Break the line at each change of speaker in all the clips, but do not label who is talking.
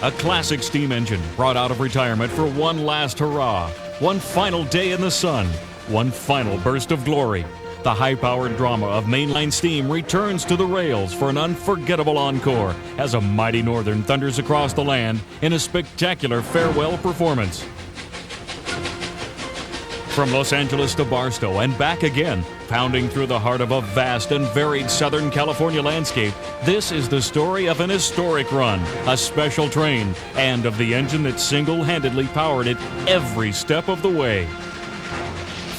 A classic steam engine brought out of retirement for one last hurrah, one final day in the sun, one final burst of glory. The high-powered drama of mainline steam returns to the rails for an unforgettable encore as a mighty Northern thunders across the land in a spectacular farewell performance. From Los Angeles to Barstow and back again, pounding through the heart of a vast and varied Southern California landscape, this is the story of an historic run, a special train, and of the engine that single-handedly powered it every step of the way.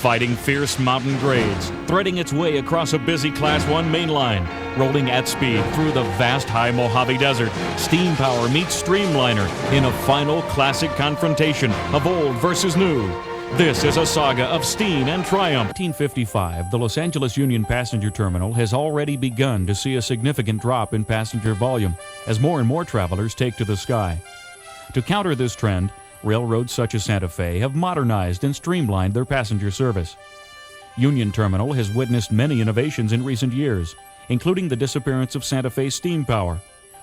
Fighting fierce mountain grades, threading its way across a busy Class 1 main line, rolling at speed through the vast high Mojave Desert, steam power meets streamliner in a final classic confrontation of old versus new. This is a saga of steam and triumph. 1955, the Los Angeles Union Passenger Terminal has already begun to see a significant drop in passenger volume as more and more travelers take to the sky. To counter this trend, railroads such as Santa Fe have modernized and streamlined their passenger service. Union Terminal has witnessed many innovations in recent years, including the disappearance of Santa Fe steam power.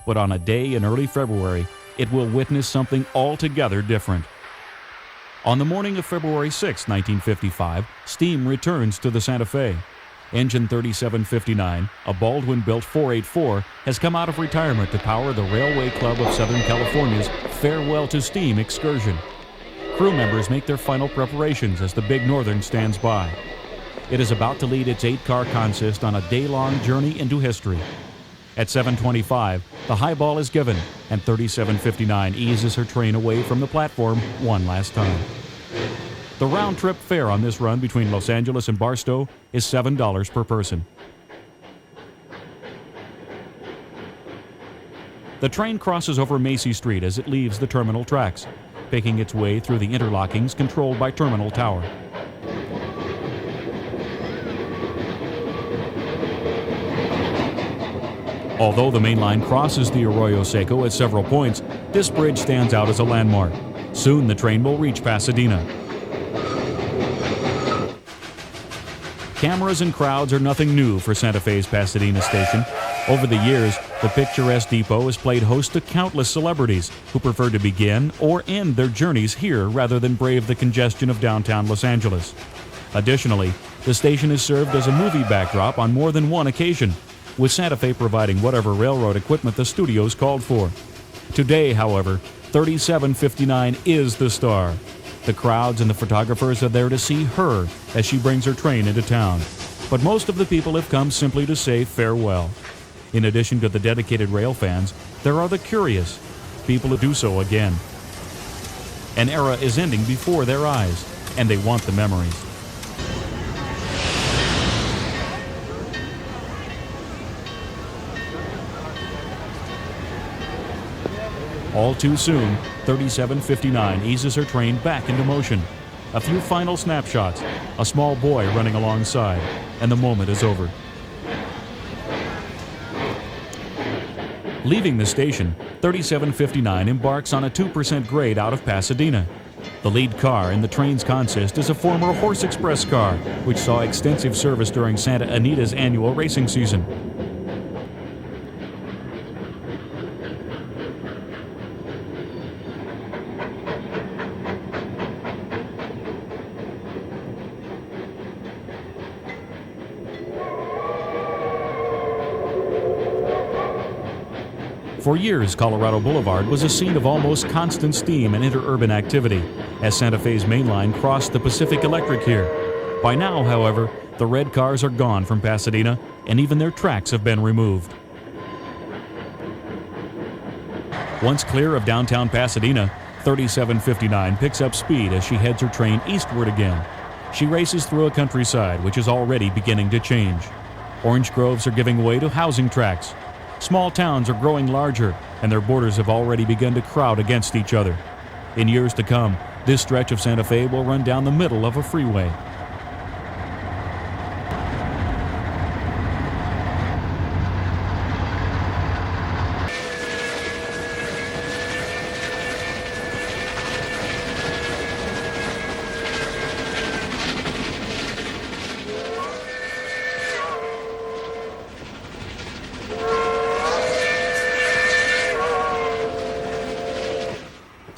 But on a day in early February, it will witness something altogether different. On the morning of February 6, 1955, steam returns to the Santa Fe. Engine 3759, a Baldwin-built 484, has come out of retirement to power the Railway Club of Southern California's Farewell to Steam excursion. Crew members make their final preparations as the Big Northern stands by. It is about to lead its 8-car consist on a day-long journey into history. At 7:25, the high ball is given, and 3759 eases her train away from the platform one last time. The round-trip fare on this run between Los Angeles and Barstow is $7 per person. The train crosses over Macy Street as it leaves the terminal tracks, picking its way through the interlockings controlled by Terminal Tower. Although the main line crosses the Arroyo Seco at several points, this bridge stands out as a landmark. Soon the train will reach Pasadena. Cameras and crowds are nothing new for Santa Fe's Pasadena station. Over the years, the picturesque depot has played host to countless celebrities who prefer to begin or end their journeys here rather than brave the congestion of downtown Los Angeles. Additionally, the station has served as a movie backdrop on more than one occasion, with Santa Fe providing whatever railroad equipment the studios called for. Today, however, 3759 is the star. The crowds and the photographers are there to see her as she brings her train into town. But most of the people have come simply to say farewell. In addition to the dedicated rail fans, there are the curious, people who do so again. An era is ending before their eyes, and they want the memories. All too soon, 3759 eases her train back into motion. A few final snapshots, a small boy running alongside, and the moment is over. Leaving the station, 3759 embarks on a 2% grade out of Pasadena. The lead car in the train's consist is a former Horse Express car, which saw extensive service during Santa Anita's annual racing season. For years, Colorado Boulevard was a scene of almost constant steam and interurban activity, as Santa Fe's main line crossed the Pacific Electric here. By now, however, the red cars are gone from Pasadena, and even their tracks have been removed. Once clear of downtown Pasadena, 3759 picks up speed as she heads her train eastward again. She races through a countryside which is already beginning to change. Orange groves are giving way to housing tracts. Small towns are growing larger, and their borders have already begun to crowd against each other. In years to come, this stretch of Santa Fe will run down the middle of a freeway.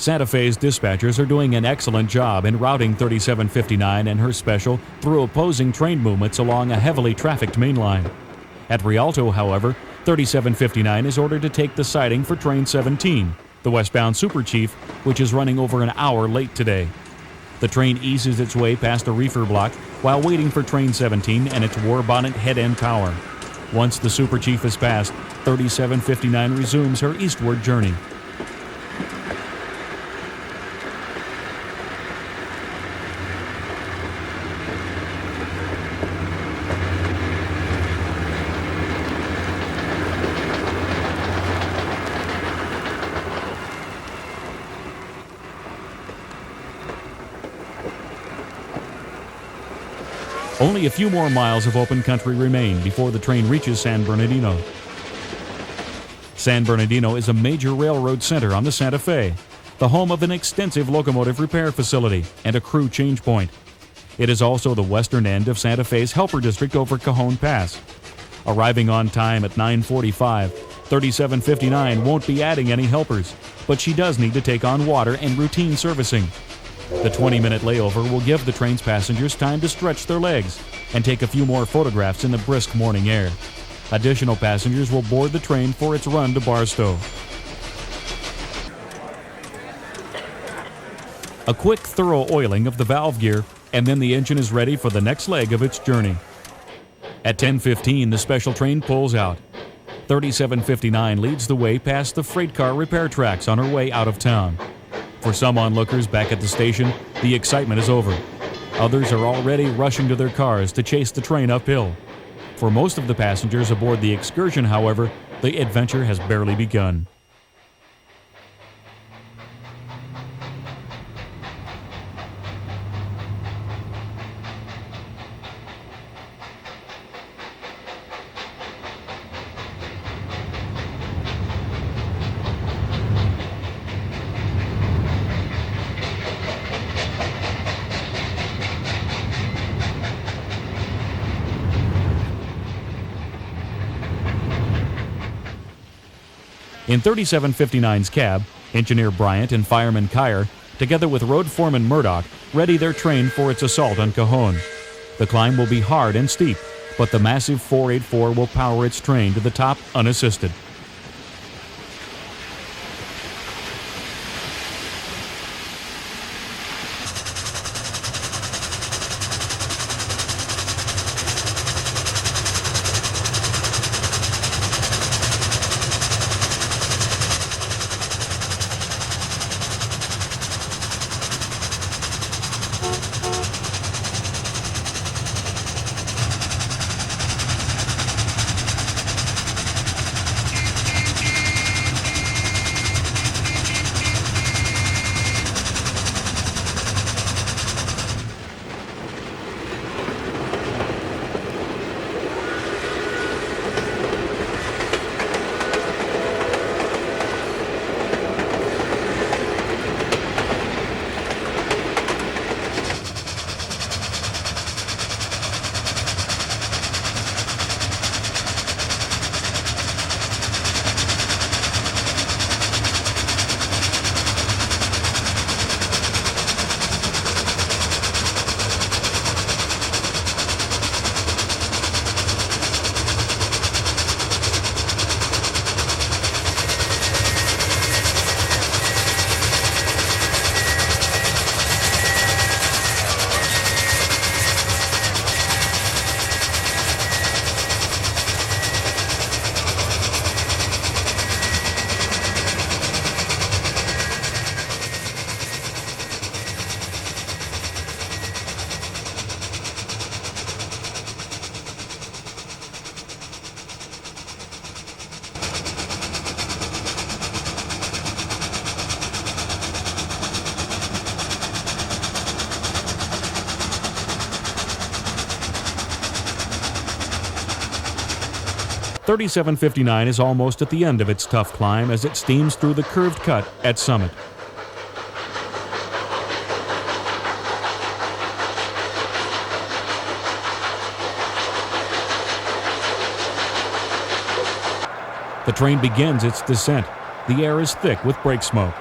Santa Fe's dispatchers are doing an excellent job in routing 3759 and her special through opposing train movements along a heavily trafficked main line. At Rialto, however, 3759 is ordered to take the siding for Train 17, the westbound Super Chief, which is running over an hour late today. The train eases its way past a reefer block while waiting for Train 17 and its Warbonnet head-end tower. Once the Super Chief is passed, 3759 resumes her eastward journey. Only a few more miles of open country remain before the train reaches San Bernardino. San Bernardino is a major railroad center on the Santa Fe, the home of an extensive locomotive repair facility and a crew change point. It is also the western end of Santa Fe's helper district over Cajon Pass. Arriving on time at 9:45, 3759 won't be adding any helpers, but she does need to take on water and routine servicing. The 20-minute layover will give the train's passengers time to stretch their legs and take a few more photographs in the brisk morning air. Additional passengers will board the train for its run to Barstow. A quick, thorough oiling of the valve gear, and then the engine is ready for the next leg of its journey. At 10:15, the special train pulls out. 3759 leads the way past the freight car repair tracks on her way out of town. For some onlookers back at the station, the excitement is over. Others are already rushing to their cars to chase the train uphill. For most of the passengers aboard the excursion, however, the adventure has barely begun. In 3759's cab, Engineer Bryant and Fireman Kyer, together with Road Foreman Murdoch, ready their train for its assault on Cajon. The climb will be hard and steep, but the massive 484 will power its train to the top unassisted. .3759 is almost at the end of its tough climb as it steams through the curved cut at Summit. The train begins its descent. The air is thick with brake smoke.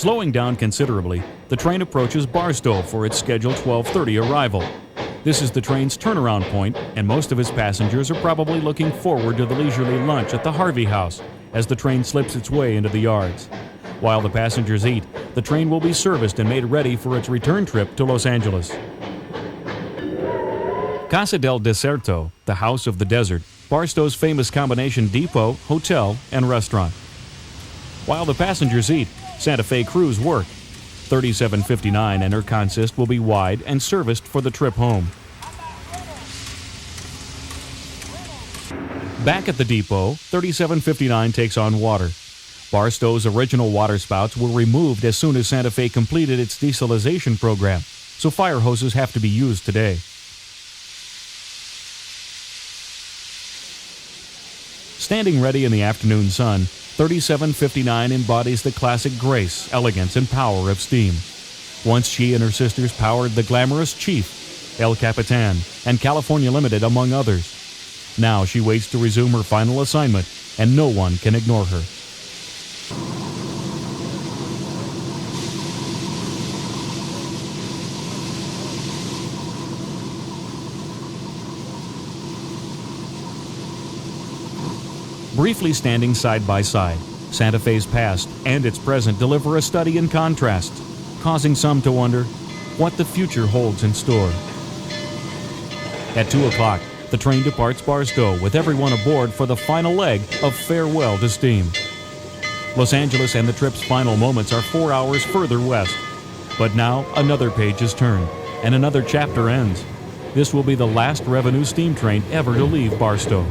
Slowing down considerably, the train approaches Barstow for its scheduled 12:30 arrival. This is the train's turnaround point, and most of its passengers are probably looking forward to the leisurely lunch at the Harvey House as the train slips its way into the yards. While the passengers eat, the train will be serviced and made ready for its return trip to Los Angeles. Casa del Deserto, the House of the Desert, Barstow's famous combination depot, hotel, and restaurant. While the passengers eat, Santa Fe crews work. 3759 and her consist will be wide and serviced for the trip home. Back at the depot, 3759 takes on water. Barstow's original water spouts were removed as soon as Santa Fe completed its desalination program, so fire hoses have to be used today. Standing ready in the afternoon sun, 3759 embodies the classic grace, elegance, and power of steam. Once she and her sisters powered the glamorous Chief, El Capitan, and California Limited, among others. Now she waits to resume her final assignment, and no one can ignore her. Briefly standing side by side, Santa Fe's past and its present deliver a study in contrasts, causing some to wonder what the future holds in store. At 2 o'clock, the train departs Barstow with everyone aboard for the final leg of Farewell to Steam. Los Angeles and the trip's final moments are 4 hours further west. But now another page is turned, and another chapter ends. This will be the last revenue steam train ever to leave Barstow.